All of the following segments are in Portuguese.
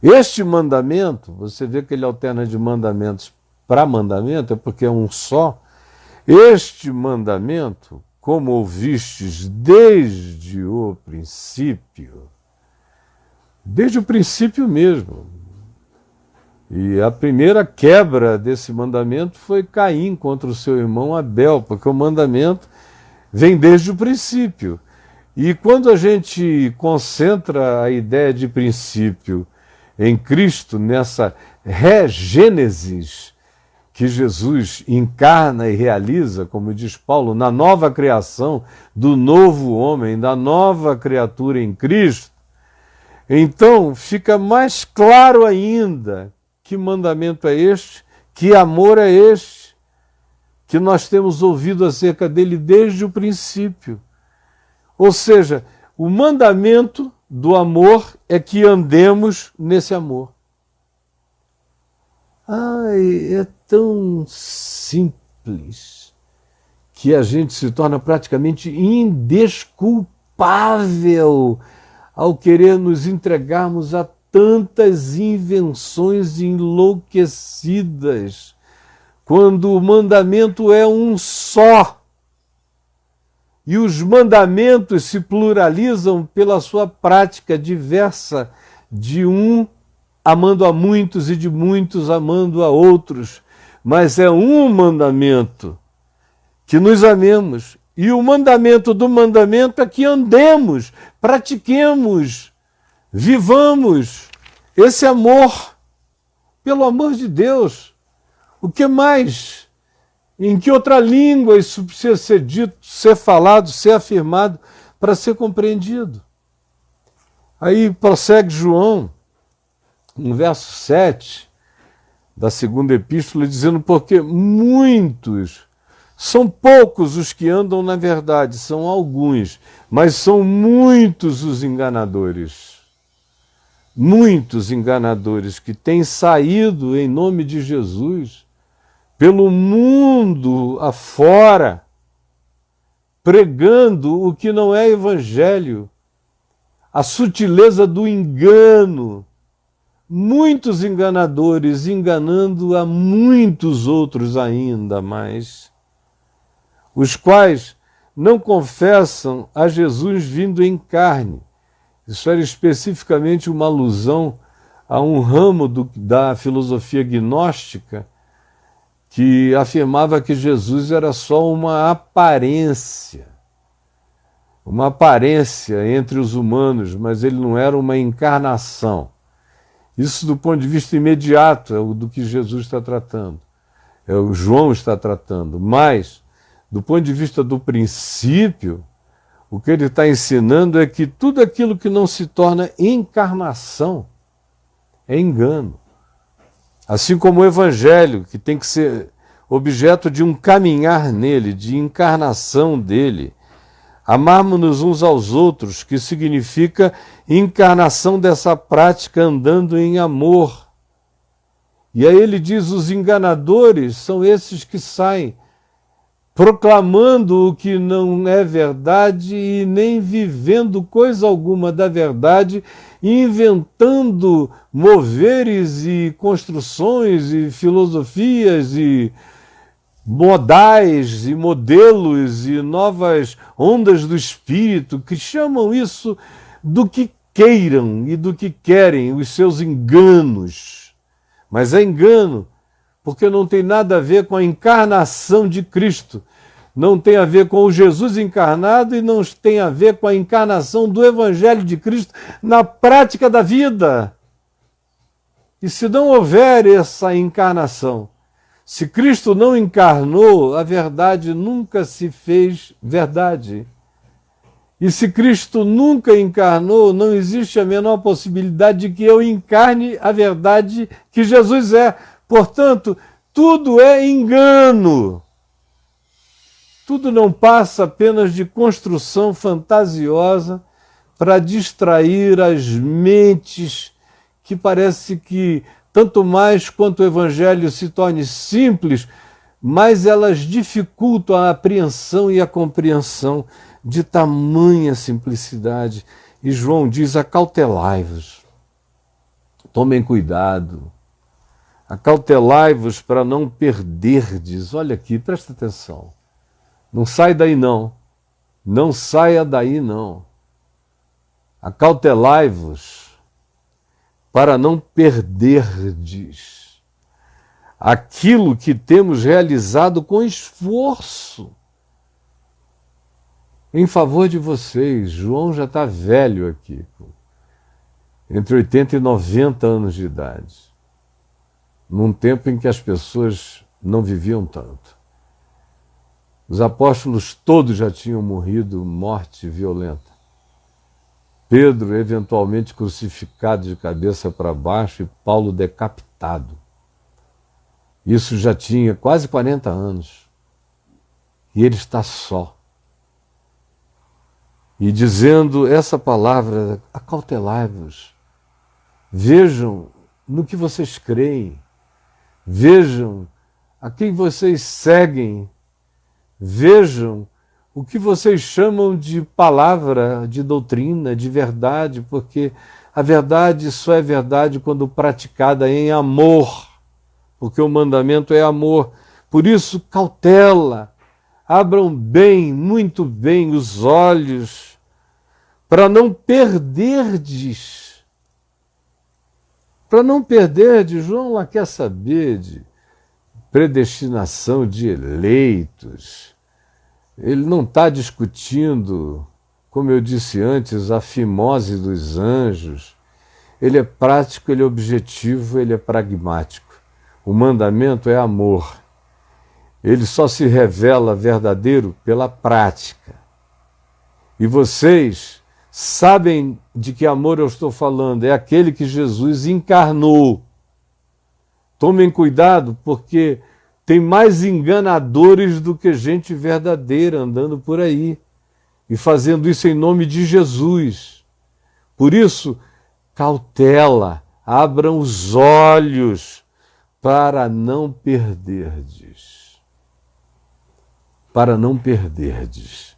Este mandamento, você vê que ele alterna de mandamentos para mandamento, é porque é um só. Este mandamento, como ouvistes desde o princípio mesmo. E a primeira quebra desse mandamento foi Caim contra o seu irmão Abel, porque o mandamento vem desde o princípio. E quando a gente concentra a ideia de princípio em Cristo, nessa regênesis que Jesus encarna e realiza, como diz Paulo, na nova criação do novo homem, da nova criatura em Cristo, então fica mais claro ainda que mandamento é este, que amor é este, que nós temos ouvido acerca dele desde o princípio. Ou seja, o mandamento do amor é que andemos nesse amor. Ai, é tão simples que a gente se torna praticamente indesculpável ao querer nos entregarmos a tantas invenções enlouquecidas, quando o mandamento é um só. E os mandamentos se pluralizam pela sua prática diversa, de um amando a muitos e de muitos amando a outros. Mas é um mandamento, que nos amemos. E o mandamento do mandamento é que andemos, pratiquemos, vivamos esse amor, pelo amor de Deus. O que mais? Em que outra língua isso precisa ser dito, ser falado, ser afirmado, para ser compreendido? Aí prossegue João, no verso 7 da segunda epístola, dizendo: porque são poucos os que andam na verdade, são alguns, mas são muitos os enganadores. Muitos enganadores que têm saído em nome de Jesus pelo mundo afora, pregando o que não é evangelho, a sutileza do engano. Muitos enganadores enganando a muitos outros ainda mais, os quais não confessam a Jesus vindo em carne. Isso era especificamente uma alusão a um ramo da filosofia gnóstica que afirmava que Jesus era só uma aparência entre os humanos, mas ele não era uma encarnação. Isso do ponto de vista imediato é o do que Jesus está tratando, é o João está tratando, mas do ponto de vista do princípio, o que ele está ensinando é que tudo aquilo que não se torna encarnação é engano. Assim como o evangelho, que tem que ser objeto de um caminhar nele, de encarnação dele. Amarmos-nos uns aos outros, que significa encarnação dessa prática andando em amor. E aí ele diz: os enganadores são esses que saem proclamando o que não é verdade e nem vivendo coisa alguma da verdade, inventando moveres e construções e filosofias e modais e modelos e novas ondas do espírito, que chamam isso do que queiram e do que querem, os seus enganos. Mas é engano, porque não tem nada a ver com a encarnação de Cristo, não tem a ver com o Jesus encarnado e não tem a ver com a encarnação do Evangelho de Cristo na prática da vida. E se não houver essa encarnação, se Cristo não encarnou, a verdade nunca se fez verdade. E se Cristo nunca encarnou, não existe a menor possibilidade de que eu encarne a verdade que Jesus é. Portanto, tudo é engano. Tudo não passa apenas de construção fantasiosa para distrair as mentes, que parece que, tanto mais quanto o Evangelho se torne simples, mais elas dificultam a apreensão e a compreensão de tamanha simplicidade. E João diz: acautelai-vos, Tomem cuidado. Acautelai-vos para não perderdes. Olha aqui, presta atenção. Não sai daí não. Não saia daí não. Acautelai-vos para não perderdes aquilo que temos realizado com esforço em favor de vocês. João já está velho aqui, entre 80 e 90 anos de idade, num tempo em que as pessoas não viviam tanto. Os apóstolos todos já tinham morrido morte violenta. Pedro, eventualmente crucificado de cabeça para baixo, e Paulo decapitado. Isso já tinha quase 40 anos. E ele está só. E dizendo essa palavra, acautelai-vos. Vejam no que vocês creem. Vejam a quem vocês seguem. Vejam o que vocês chamam de palavra, de doutrina, de verdade, porque a verdade só é verdade quando praticada em amor, porque o mandamento é amor. Por isso, cautela, abram bem, muito bem os olhos, para não perderdes. Para não perderdes, João lá quer saber de predestinação de eleitos. Ele não está discutindo, como eu disse antes, a fimose dos anjos. Ele é prático, ele é objetivo, ele é pragmático. O mandamento é amor. Ele só se revela verdadeiro pela prática. E vocês sabem de que amor eu estou falando. É aquele que Jesus encarnou. Tomem cuidado, porque tem mais enganadores do que gente verdadeira andando por aí e fazendo isso em nome de Jesus. Por isso, cautela, abram os olhos para não perderdes. Para não perderdes.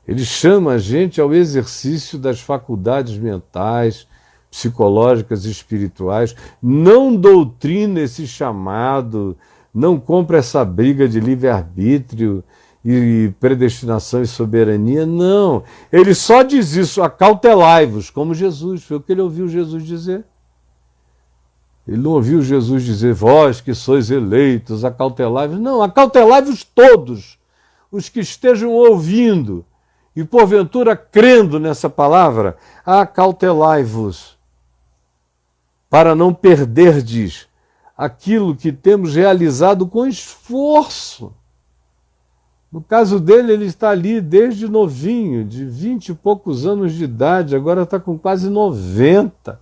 Ele chama a gente ao exercício das faculdades mentais, psicológicas e espirituais. Não doutrina esse chamado. Não compra essa briga de livre-arbítrio e predestinação e soberania, não. Ele só diz isso, acautelai-vos, como Jesus, foi o que ele ouviu Jesus dizer. Ele não ouviu Jesus dizer, vós que sois eleitos, acautelai-vos. Não, acautelai-vos todos, os que estejam ouvindo e porventura crendo nessa palavra, acautelai-vos, para não perderdes aquilo que temos realizado com esforço. No caso dele, ele está ali desde novinho, de 20 e poucos anos de idade, agora está com quase 90,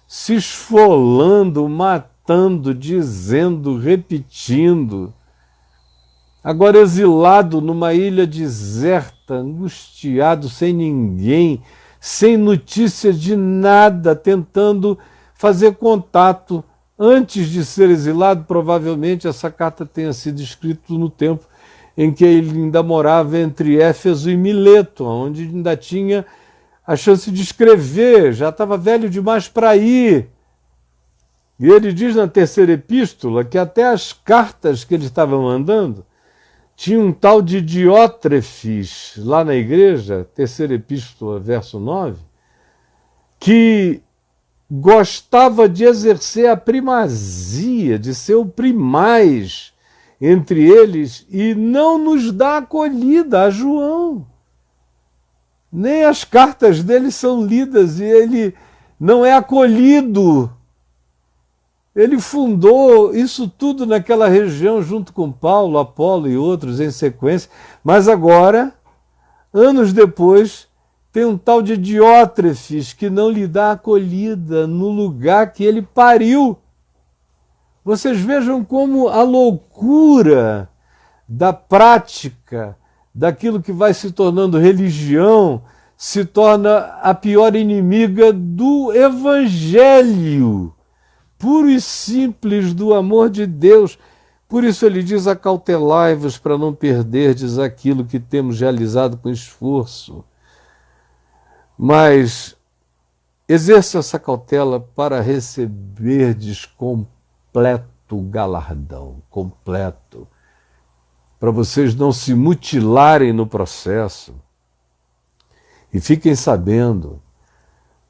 se esfolando, matando, dizendo, repetindo. Agora exilado numa ilha deserta, angustiado, sem ninguém, sem notícia de nada, tentando fazer contato. Antes de ser exilado, provavelmente essa carta tenha sido escrita no tempo em que ele ainda morava entre Éfeso e Mileto, onde ainda tinha a chance de escrever, já estava velho demais para ir. E ele diz na terceira epístola que até as cartas que ele estava mandando tinha um tal de Diótrefes lá na igreja, terceira epístola, verso 9, que gostava de exercer a primazia, de ser o primaz entre eles e não nos dá acolhida a João. Nem as cartas dele são lidas e ele não é acolhido. Ele fundou isso tudo naquela região junto com Paulo, Apolo e outros em sequência, mas agora, anos depois, tem um tal de Diótrefes que não lhe dá acolhida no lugar que ele pariu. Vocês vejam como a loucura da prática, daquilo que vai se tornando religião, se torna a pior inimiga do Evangelho, puro e simples do amor de Deus. Por isso ele diz, acautelai-vos para não perderdes aquilo que temos realizado com esforço. Mas exerça essa cautela para receberdes completo galardão, completo, para vocês não se mutilarem no processo. E fiquem sabendo,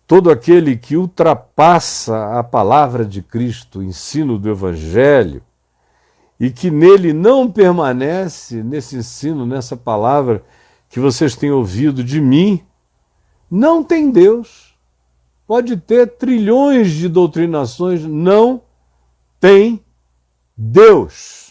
todo aquele que ultrapassa a palavra de Cristo, o ensino do Evangelho, e que nele não permanece, nesse ensino, nessa palavra que vocês têm ouvido de mim, não tem Deus. Pode ter trilhões de doutrinações, não tem Deus.